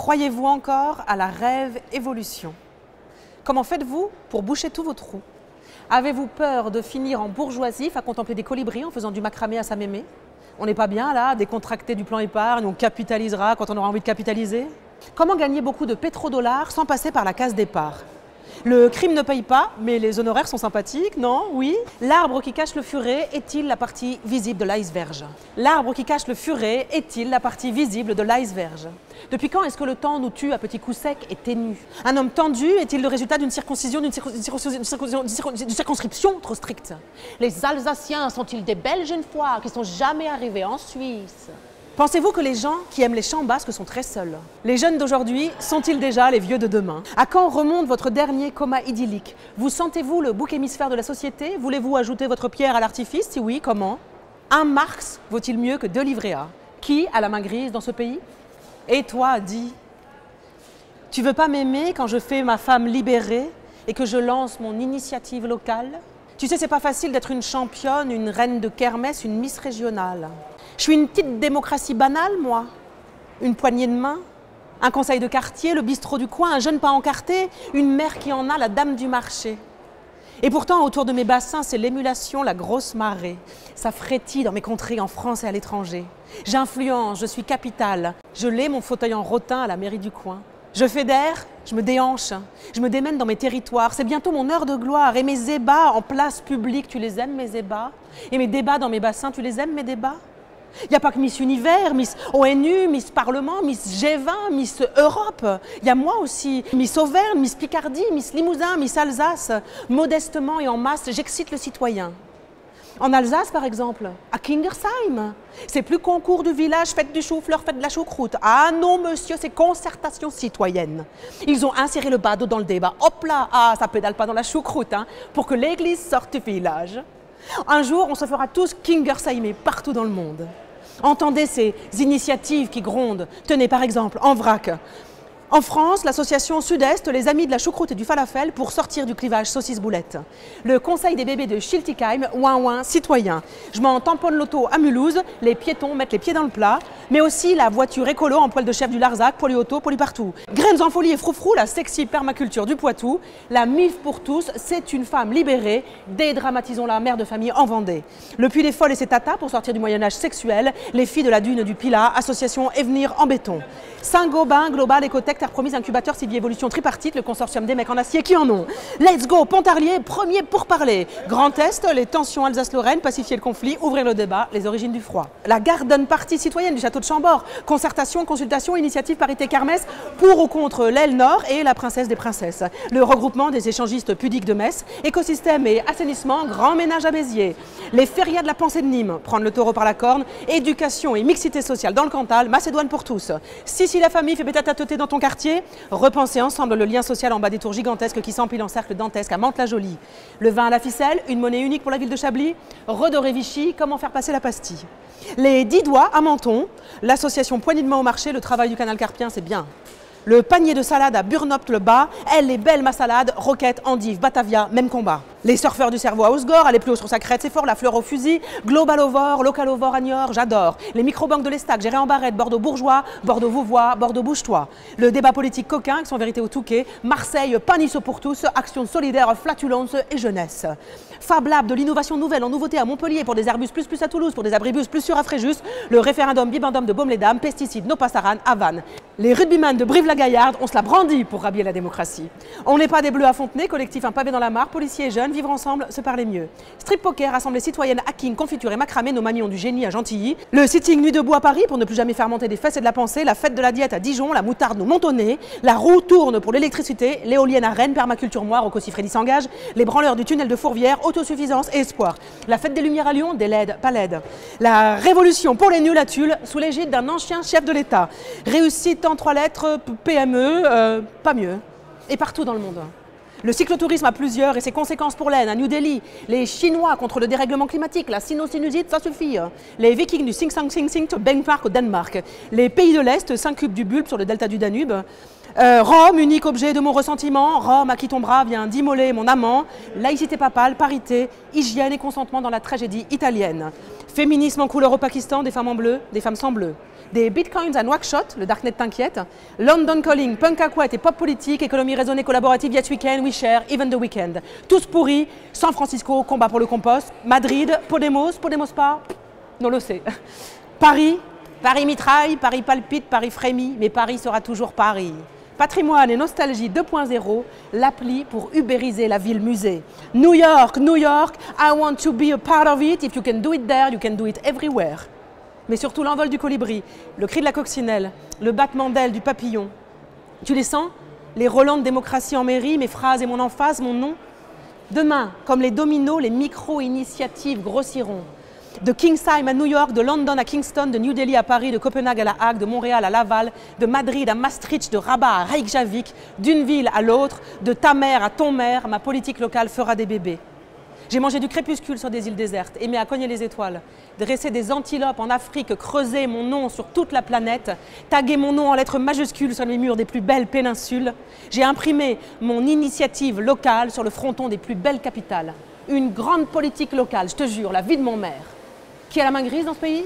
Croyez-vous encore à la rêve évolution? Comment faites-vous pour boucher tous vos trous? Avez-vous peur de finir en bourgeoisie à contempler des colibris en faisant du macramé à sa mémé? On n'est pas bien là, décontracté du plan épargne, on capitalisera quand on aura envie de capitaliser? Comment gagner beaucoup de pétrodollars sans passer par la case départ? Le crime ne paye pas, mais les honoraires sont sympathiques, non? Oui. L'arbre qui cache le furet est-il la partie visible de l'iceberg? L'arbre qui cache le furet est-il la partie visible de l'iceberg? Depuis quand est-ce que le temps nous tue à petits coups secs et ténus? Un homme tendu est-il le résultat d'une circoncision, d'une circonscription trop stricte? Les Alsaciens sont-ils des Belges une fois qui sont jamais arrivés en Suisse? Pensez-vous que les gens qui aiment les chants basques sont très seuls? Les jeunes d'aujourd'hui sont-ils déjà les vieux de demain? À quand remonte votre dernier coma idyllique? Vous sentez-vous le bouc émisphère de la société? Voulez-vous ajouter votre pierre à l'artifice? Si oui, comment? Un Marx vaut-il mieux que 2 livrets A? Qui a la main grise dans ce pays? Et toi, dis, tu veux pas m'aimer quand je fais ma femme libérée et que je lance mon initiative locale? Tu sais, c'est pas facile d'être une championne, une reine de kermesse, une Miss régionale. Je suis une petite démocratie banale, moi. Une poignée de main, un conseil de quartier, le bistrot du coin, un jeune pas encarté, une mère qui en a, la dame du marché. Et pourtant, autour de mes bassins, c'est l'émulation, la grosse marée. Ça frétille dans mes contrées, en France et à l'étranger. J'influence, je suis capitale. Je l'ai, mon fauteuil en rotin à la mairie du coin. Je fédère, je me déhanche, je me démène dans mes territoires. C'est bientôt mon heure de gloire. Et mes ébats en place publique, tu les aimes, mes ébats? Et mes débats dans mes bassins, tu les aimes, mes débats? Il n'y a pas que Miss Univers, Miss ONU, Miss Parlement, Miss G20, Miss Europe. Il y a moi aussi, Miss Auvergne, Miss Picardie, Miss Limousin, Miss Alsace. Modestement et en masse, j'excite le citoyen. En Alsace, par exemple, à Kingersheim, c'est plus concours du village, fête du chou-fleur, fête de la choucroute. Ah non, monsieur, c'est concertation citoyenne. Ils ont inséré le badaud dans le débat. Hop là, ah, ça pédale pas dans la choucroute, hein, pour que l'église sorte du village. Un jour, on se fera tous Kingersheimer partout dans le monde. Entendez ces initiatives qui grondent. Tenez, par exemple, en vrac. En France, l'association Sud-Est, les Amis de la choucroute et du falafel pour sortir du clivage saucisse-boulette. Le conseil des bébés de Schiltigheim, ouin-ouin, citoyen. Je m'en tamponne l'auto à Mulhouse, les piétons mettent les pieds dans le plat, mais aussi la voiture écolo en poil de chef du Larzac, polyauto, polypartout. Graines en folie et froufrou, la sexy permaculture du Poitou. La MIF pour tous, c'est une femme libérée. Dédramatisons-la, mère de famille en Vendée. Le Puy des Folles et ses tatas pour sortir du Moyen-Âge sexuel. Les filles de la dune du Pilat, association Evenir en béton. Saint-Gobain, Global, Ecotech, Terre Promise, Incubateur, Civi-Évolution, Tripartite, le consortium des mecs en acier qui en ont. Let's go, Pontarlier, premier pour parler. Grand Est, les tensions Alsace-Lorraine, pacifier le conflit, ouvrir le débat, les origines du froid. La Garden Party citoyenne du château de Chambord, concertation, consultation, initiative, parité, kermesse, pour ou contre l'aile nord et la princesse des princesses. Le regroupement des échangistes pudiques de Metz, écosystème et assainissement, grand ménage à Béziers. Les férias de la pensée de Nîmes, prendre le taureau par la corne, éducation et mixité sociale dans le Cantal, Macédoine pour tous. Si la famille fait pétatateter dans ton quartier, repensez ensemble le lien social en bas des tours gigantesques qui s'empilent en cercle dantesque à Mantes-la-Jolie. Le vin à la ficelle, une monnaie unique pour la ville de Chablis, redorer Vichy, comment faire passer la pastille. Les 10 doigts à Menton, l'association Poignée de main au marché, le travail du canal carpien, c'est bien. Le panier de salade à Burnopt-le-Bas, elle est belle ma salade, roquette, endive, Batavia, même combat. Les surfeurs du cerveau à Osgore, aller plus haut sur sa crête, c'est fort, la fleur au fusil, Global Ovor, Local Ovor à Niort, j'adore. Les microbanques de l'Estac, gérées en barrette, Bordeaux bourgeois, Bordeaux vouvois, Bordeaux bouge-toi. Le débat politique coquin, avec son vérité au Touquet, Marseille, Panisso pour tous, action solidaire, flatulence et jeunesse. Fab Lab de l'innovation nouvelle en nouveauté à Montpellier pour des Airbus plus à Toulouse, pour des abribus plus sûrs à Fréjus, le référendum bibendum de Baume-les-Dames, pesticides, no passaran, à Vannes. Les rugbyman de Brive-la-Gaillarde, on se la brandit pour rhabiller la démocratie. On n'est pas des bleus à Fontenay, collectif un pavé dans la mare, policiers et jeunes, vivre ensemble, se parler mieux. Strip poker, assemblée citoyenne, hacking, confiture et macramé, nos mamies ont du génie à Gentilly. Le sitting nuit debout à Paris pour ne plus jamais faire monter des fesses et de la pensée, la fête de la diète à Dijon, la moutarde nous monte au nez, la roue tourne pour l'électricité, l'éolienne à Rennes, permaculture moire, au Freddy s'engage, les branleurs du tunnel de Fourvière, autosuffisance et espoir. La fête des Lumières à Lyon, des LED, pas LED. La révolution pour les nuls à Tulle, sous l'égide d'un ancien chef de l'État. Réussite en 3 lettres, PME, pas mieux. Et partout dans le monde. Le cyclotourisme à plusieurs et ses conséquences pour l'Aisne à New Delhi. Les Chinois contre le dérèglement climatique, la sino-sinusite, ça suffit. Les Vikings du Sing Sang Sing Sing to Benmark au Danemark. Les pays de l'Est s'incubent du bulbe sur le delta du Danube. Rome, unique objet de mon ressentiment. Rome, à qui ton bras vient d'immoler mon amant. Laïcité papale, parité, hygiène et consentement dans la tragédie italienne. Féminisme en couleur au Pakistan, des femmes en bleu, des femmes sans bleu. Des bitcoins à Nouakchott, le darknet t'inquiète. London Calling, punk à couette et pop politique, économie raisonnée collaborative, Yes Weekend, We Share, Even the Weekend. Tous pourris, San Francisco, combat pour le compost. Madrid, Podemos pas, non le sait. Paris, Paris mitraille, Paris palpite, Paris frémit, mais Paris sera toujours Paris. Patrimoine et nostalgie 2.0, l'appli pour ubériser la ville musée. New York, New York, I want to be a part of it. If you can do it there, you can do it everywhere. Mais surtout l'envol du colibri, le cri de la coccinelle, le battement d'aile du papillon. Tu les sens? Les relents de démocratie en mairie, mes phrases et mon emphase, mon nom. Demain, comme les dominos, les micro-initiatives grossiront. De Kingsheim à New York, de London à Kingston, de New Delhi à Paris, de Copenhague à La Hague, de Montréal à Laval, de Madrid à Maastricht, de Rabat à Reykjavik, d'une ville à l'autre, de ta mère à ton maire, ma politique locale fera des bébés. J'ai mangé du crépuscule sur des îles désertes, aimé à cogner les étoiles, dresser des antilopes en Afrique, creuser mon nom sur toute la planète, taguer mon nom en lettres majuscules sur les murs des plus belles péninsules. J'ai imprimé mon initiative locale sur le fronton des plus belles capitales. Une grande politique locale, je te jure, la vie de mon maire. Qui a la main grise dans ce pays ?